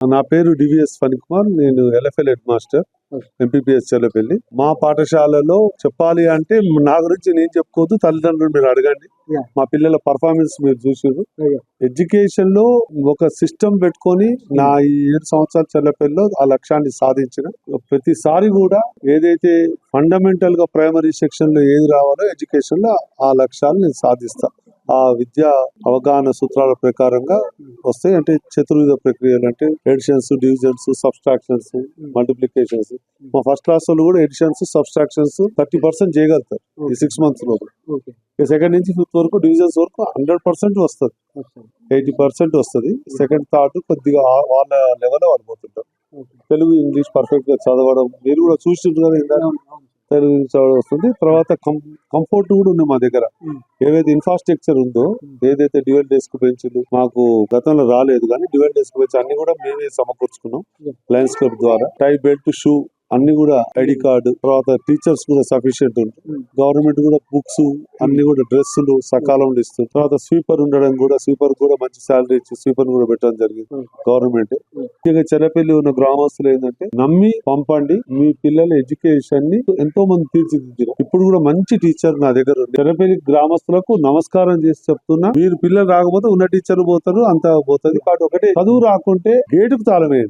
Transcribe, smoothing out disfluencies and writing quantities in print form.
నా పేరు డివిఎస్ ఫణికుమార్. నేను LFL head master MPPS Chellapalli. మా పాఠశాలలో చెప్పాలి అంటే నా గురించి నేను చెప్పుకోవద్దు, తల్లిదండ్రులు మీరు అడగండి. మా పిల్లల పర్ఫార్మెన్స్ మీరు చూసారు. ఎడ్యుకేషన్ లో ఒక సిస్టమ్ పెట్టుకొని నా ఈ 7 సంవత్సరాల చెల్లపల్లిలో ఆ లక్ష్యాన్ని సాధించిన. ప్రతిసారి కూడా ఏదైతే ఫండమెంటల్ గా ప్రైమరీ సెక్షన్ లో ఏది రావాలో ఎడ్యుకేషన్ లో ఆ లక్ష్యాలు నేను సాధిస్తా. ఆ విద్యా అవగాహన సూత్రాల ప్రకారంగా వస్తాయి. అంటే చతుర్విధ ప్రక్రియలు అంటే ఎడిషన్స్, డివిజన్స్, సబ్స్ట్రాక్షన్స్, మల్టిప్లికేషన్స్. మా ఫస్ట్ క్లాస్ వాళ్ళు కూడా ఎడిషన్స్, సబ్స్ట్రాక్షన్స్ 30% చేయగలుగుతారు ఈ 6 months లో. సెకండ్ నుంచి 5th వరకు డివిజన్స్ వరకు 100% వస్తుంది, 80% వస్తుంది. సెకండ్ థర్డ్ కొద్దిగా వాళ్ళ లెవెల్ వాళ్ళు పోతుంటారు. తెలుగు ఇంగ్లీష్ పర్ఫెక్ట్ గా చదవడం మీరు కూడా చూస్తుంటారు కదా. తెలుగు చదవడం వస్తుంది. తర్వాత కంఫర్ట్ కూడా ఉంది మా దగ్గర. ఏదైతే ఇన్ఫ్రాస్ట్రక్చర్ ఉందో, ఏదైతే డ్యూయల్ డెస్క్ బెంచ్లు మాకు గతంలో రాలేదు, కానీ డ్యూయల్ డెస్క్ బెంచ్ అన్ని కూడా మేమే సమకూర్చుకున్నాం. లయన్స్ క్లబ్ ద్వారా టై, బెల్ట్, షూ అన్ని కూడా, ఐడి కార్డు, తర్వాత టీచర్స్ కూడా సఫిషియెంట్ ఉంటుంది. గవర్నమెంట్ కూడా బుక్స్ అన్ని కూడా, డ్రెస్సులు సకాలంలో ఇస్తుంది. తర్వాత స్వీపర్ ఉండడం కూడా, స్వీపర్ కూడా మంచి శాలరీ ఇచ్చి స్వీపర్ కూడా పెట్టడం జరిగింది గవర్నమెంట్. ముఖ్యంగా చెరపల్లి ఉన్న గ్రామస్తులు ఏంటంటే నమ్మి పంపండి, మీ పిల్లల ఎడ్యుకేషన్ ని ఎంతో మంది తీర్చిదిద్దారు. ఇప్పుడు కూడా మంచి టీచర్ నా దగ్గర ఉంది. చెరపల్లి గ్రామస్తులకు నమస్కారం చేసి చెప్తున్నా, మీరు పిల్లలు రాకపోతే ఉన్న టీచర్ పోతారు, అంతా పోతుంది. కాబట్టి ఒకటే చదువు రాకుంటే గేటుకు తాళం వేయండి.